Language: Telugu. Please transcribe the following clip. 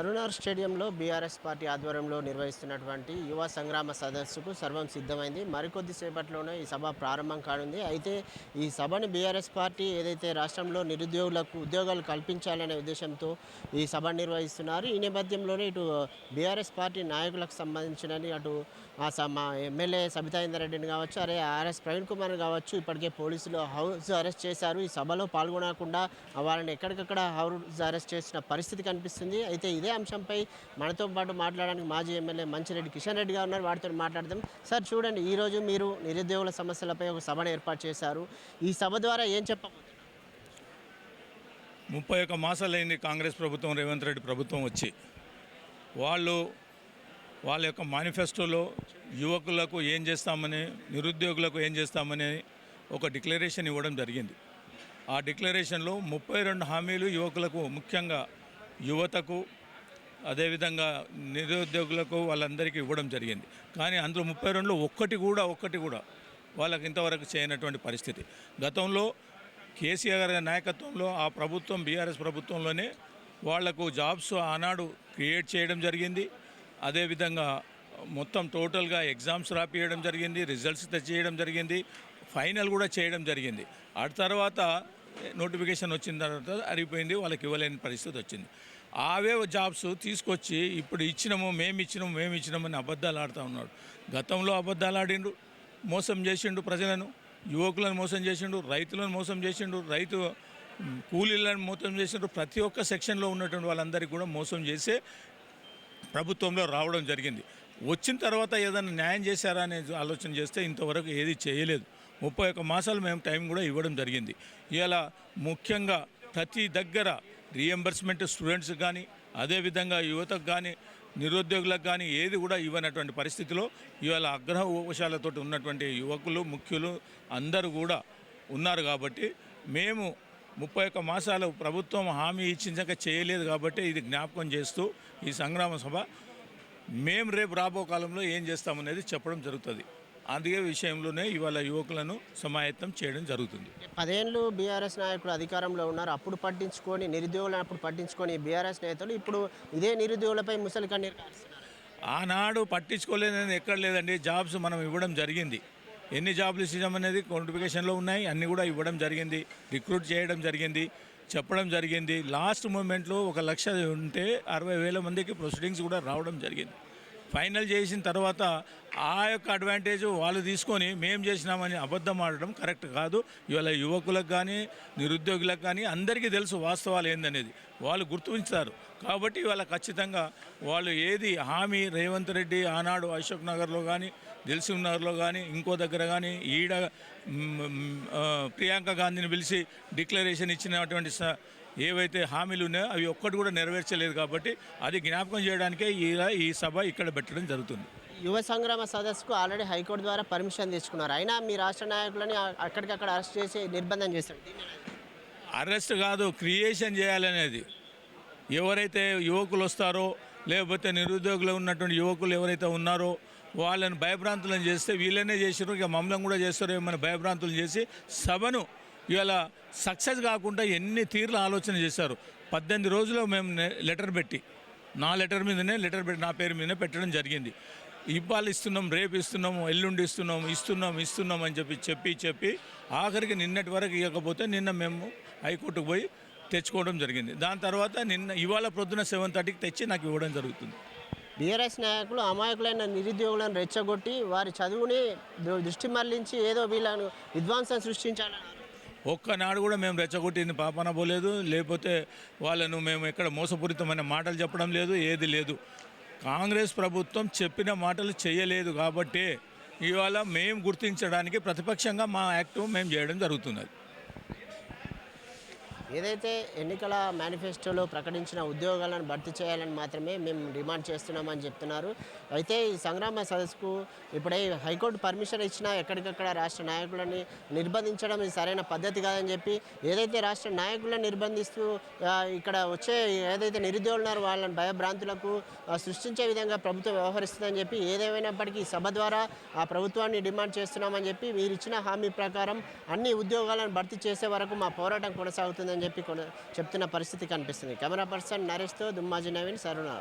కరీంనగర్ స్టేడియంలో బీఆర్ఎస్ పార్టీ ఆధ్వర్యంలో నిర్వహిస్తున్నటువంటి యువ సంగ్రామ సదస్సుకు సర్వం సిద్ధమైంది. మరికొద్ది సేపట్లోనే ఈ సభ ప్రారంభం కానుంది. అయితే ఈ సభను బీఆర్ఎస్ పార్టీ ఏదైతే రాష్ట్రంలో నిరుద్యోగులకు ఉద్యోగాలు కల్పించాలనే ఉద్దేశంతో ఈ సభ నిర్వహిస్తున్నారు. ఈ నేపథ్యంలోనే ఇటు బీఆర్ఎస్ పార్టీ నాయకులకు సంబంధించినని అటు మా ఎమ్మెల్యే సబితా ఇంద్రారెడ్డిని కావచ్చు, అరే ఆర్ఎస్ ప్రవీణ్ కుమార్ కావచ్చు, ఇప్పటికే పోలీసులు హౌస్ అరెస్ట్ చేశారు. ఈ సభలో పాల్గొనకుండా వాళ్ళని ఎక్కడికక్కడ హౌస్ అరెస్ట్ చేసిన పరిస్థితి కనిపిస్తుంది. అయితే ఇదే అంశంపై మనతో పాటు మాట్లాడడానికి మాజీ ఎమ్మెల్యే మంచిరెడ్డి కిషన్ రెడ్డి గారు ఉన్నారు. వాటితో మాట్లాడదాం. సార్ చూడండి, ఈరోజు మీరు నిరుద్యోగుల సమస్యలపై ఒక సభను ఏర్పాటు చేశారు. ఈ సభ ద్వారా ఏం చెప్పబోతున్నారు? 31 మాసాలైంది కాంగ్రెస్ ప్రభుత్వం, రేవంత్ రెడ్డి ప్రభుత్వం వచ్చి. వాళ్ళ యొక్క మేనిఫెస్టోలో యువకులకు ఏం చేస్తామని, నిరుద్యోగులకు ఏం చేస్తామని ఒక డిక్లరేషన్ ఇవ్వడం జరిగింది. ఆ డిక్లరేషన్లో 32 హామీలు యువకులకు, ముఖ్యంగా యువతకు, అదేవిధంగా నిరుద్యోగులకు వాళ్ళందరికీ ఇవ్వడం జరిగింది. కానీ అందులో 32లో ఒక్కటి కూడా వాళ్ళకి ఇంతవరకు చేయనటువంటి పరిస్థితి. గతంలో కేసీఆర్ గారి నాయకత్వంలో ఆ ప్రభుత్వం, బీఆర్ఎస్ ప్రభుత్వంలోనే వాళ్లకు జాబ్స్ ఆనాడు క్రియేట్ చేయడం జరిగింది. అదేవిధంగా మొత్తం టోటల్గా ఎగ్జామ్స్ రాపియడం జరిగింది, రిజల్ట్స్ తెచ్చేయడం జరిగింది, ఫైనల్ కూడా చేయడం జరిగింది. ఆ తర్వాత నోటిఫికేషన్ వచ్చిన తర్వాత అరిగిపోయింది, వాళ్ళకి ఇవ్వలేని పరిస్థితి వచ్చింది. అవే జాబ్స్ తీసుకొచ్చి ఇప్పుడు మేము ఇచ్చినామని అబద్ధాలు ఆడుతూ ఉన్నాడు. గతంలో అబద్ధాలు ఆడిండు, మోసం చేసిండు, ప్రజలను, యువకులను మోసం చేసిండు, రైతులను మోసం చేసిండు, రైతు కూలీలను మోసం చేసిండు. ప్రతి ఒక్క సెక్షన్లో ఉన్నటువంటి వాళ్ళందరికీ కూడా మోసం చేసే ప్రభుత్వంలో రావడం జరిగింది. వచ్చిన తర్వాత ఏదైనా న్యాయం చేశారా అనే ఆలోచన చేస్తే ఇంతవరకు ఏది చేయలేదు. 31 మాసాలు మేము టైం కూడా ఇవ్వడం జరిగింది. ఇలా ముఖ్యంగా ప్రతి దగ్గర రీఎంబర్స్మెంట్ స్టూడెంట్స్ కానీ, అదేవిధంగా యువతకు కానీ, నిరుద్యోగులకు కానీ ఏది కూడా ఇవ్వనటువంటి పరిస్థితిలో ఇవాళ అగ్రహోషాలతో ఉన్నటువంటి యువకులు, ముఖ్యులు అందరూ కూడా ఉన్నారు. కాబట్టి మేము 31 మాసాలు ప్రభుత్వం హామీ ఇచ్చిందాక చేయలేదు. కాబట్టి ఇది జ్ఞాపకం చేస్తూ ఈ సంగ్రామ సభ మేము రేపు రాబో కాలంలో ఏం చేస్తామనేది చెప్పడం జరుగుతుంది. అందుకే విషయంలోనే ఇవాళ యువకులను సమాయత్తం చేయడం జరుగుతుంది. 10 ఏళ్ళు బీఆర్ఎస్ నాయకులు అధికారంలో ఉన్నారు. అప్పుడు పట్టించుకొని నిరుద్యోగులను పట్టించుకొని బీఆర్ఎస్ నేతలు ఇప్పుడు ఇదే నిరుద్యోగులపై ముసలి కన్నీరు కారుస్తున్నారు. ఆనాడు పట్టించుకోలేదని ఎక్కడ లేదండి. జాబ్స్ మనం ఇవ్వడం జరిగింది. ఎన్ని జాబ్లు ఇచ్చామనేది నోటిఫికేషన్లో ఉన్నాయి, అన్నీ కూడా ఇవ్వడం జరిగింది, రిక్రూట్ చేయడం జరిగింది, చెప్పడం జరిగింది. లాస్ట్ మూమెంట్లో 1,00,000 ఉంటే 60,000 మందికి ప్రొసీడింగ్స్ కూడా రావడం జరిగింది. ఫైనల్ చేసిన తర్వాత ఆ యొక్క అడ్వాంటేజ్ వాళ్ళు తీసుకొని మేము చేసినామని అబద్ధం ఆడడం కరెక్ట్ కాదు. ఇవాళ యువకులకు కానీ, నిరుద్యోగులకు కానీ అందరికీ తెలుసు వాస్తవాలు ఏందనేది, వాళ్ళు గుర్తించారు. కాబట్టి ఇవాళ ఖచ్చితంగా వాళ్ళు ఏది హామీ రేవంత్ రెడ్డి ఆనాడు అశోక్ నగర్లో కానీ, దిల్సుఖ్ నగర్లో కానీ, ఇంకో దగ్గర కానీ ఈడ ప్రియాంక గాంధీని పిలిచి డిక్లరేషన్ ఇచ్చినటువంటి ఏవైతే హామీలు ఉన్నాయో అవి ఒక్కటి కూడా నెరవేర్చలేదు. కాబట్టి అది జ్ఞాపకం చేయడానికే ఈ సభ ఇక్కడ పెట్టడం జరుగుతుంది. యువ సంగ్రామ సదస్సుకు ఆల్రెడీ హైకోర్టు ద్వారా పర్మిషన్ తీసుకున్నారు. అయినా మీ రాష్ట్ర నాయకులని అక్కడికక్కడ అరెస్ట్ చేసి నిర్బంధం చేశారు. అరెస్ట్ కాదు, క్రియేషన్ చేయాలనేది. ఎవరైతే యువకులు వస్తారో, లేకపోతే నిరుద్యోగులు ఉన్నటువంటి యువకులు ఎవరైతే ఉన్నారో వాళ్ళని భయభ్రాంతులను చేస్తే వీళ్ళనే చేసారు, ఇక మమ్మల్ని కూడా చేస్తారో ఏమైనా భయభ్రాంతులు చేసి సభను ఇవాళ సక్సెస్ కాకుండా ఎన్ని తీర్ల ఆలోచన చేశారు. 18 రోజులు మేము లెటర్ పెట్టి, నా లెటర్ మీదనే నా పేరు మీదనే పెట్టడం జరిగింది. ఇవాళ ఇస్తున్నాం, రేపు ఇస్తున్నాము, ఎల్లుండి ఇస్తున్నాం అని చెప్పి ఆఖరికి నిన్నటి వరకు ఇవ్వకపోతే నిన్న మేము హైకోర్టుకు పోయి తెచ్చుకోవడం జరిగింది. దాని తర్వాత ఇవాళ ప్రొద్దున 7:30కి తెచ్చి నాకు ఇవ్వడం జరుగుతుంది. బీఆర్ఎస్ నాయకులు అమాయకులైన నిరుద్యోగులను రెచ్చగొట్టి వారి చదువుని దృష్టి మళ్లించి ఏదో వీళ్ళను విధ్వంసం సృష్టించాలని ఒక్కనాడు కూడా మేము రెచ్చగొట్టింది పాపన పోలేదు. లేకపోతే వాళ్ళను మేము ఎక్కడ మోసపూరితమైన మాటలు చెప్పడం లేదు, ఏది లేదు. కాంగ్రెస్ ప్రభుత్వం చెప్పిన మాటలు చేయలేదు. కాబట్టి ఇవాళ మేము గుర్తించడానికి ప్రతిపక్షంగా మా యాక్ట్ మేము చేయడం జరుగుతున్నది. ఏదైతే ఎన్నికల మేనిఫెస్టోలో ప్రకటించిన ఉద్యోగాలను భర్తీ చేయాలని మాత్రమే మేము డిమాండ్ చేస్తున్నామని చెప్తున్నారు. అయితే ఈ సంగ్రామ సదస్సుకు ఇప్పుడే హైకోర్టు పర్మిషన్ ఇచ్చినా ఎక్కడికక్కడ రాష్ట్ర నాయకులని నిర్బంధించడం ఇది సరైన పద్ధతి కాదని చెప్పి ఏదైతే రాష్ట్ర నాయకులను నిర్బంధిస్తూ ఇక్కడ వచ్చే ఏదైతే నిరుద్యోగులు ఉన్నారో వాళ్ళని భయభ్రాంతులకు సృష్టించే విధంగా ప్రభుత్వం వ్యవహరిస్తుందని చెప్పి ఏదేమైనప్పటికీ సభ ద్వారా ఆ ప్రభుత్వాన్ని డిమాండ్ చేస్తున్నామని చెప్పి మీరు ఇచ్చిన హామీ ప్రకారం అన్ని ఉద్యోగాలను భర్తీ చేసే వరకు మా పోరాటం కొనసాగుతుందని చెప్పి చెప్తున్న పరిస్థితి కనిపిస్తుంది. కెమెరా పర్సన్ నరేష్తో దుమ్మాజీ నవీన్, సరుణ.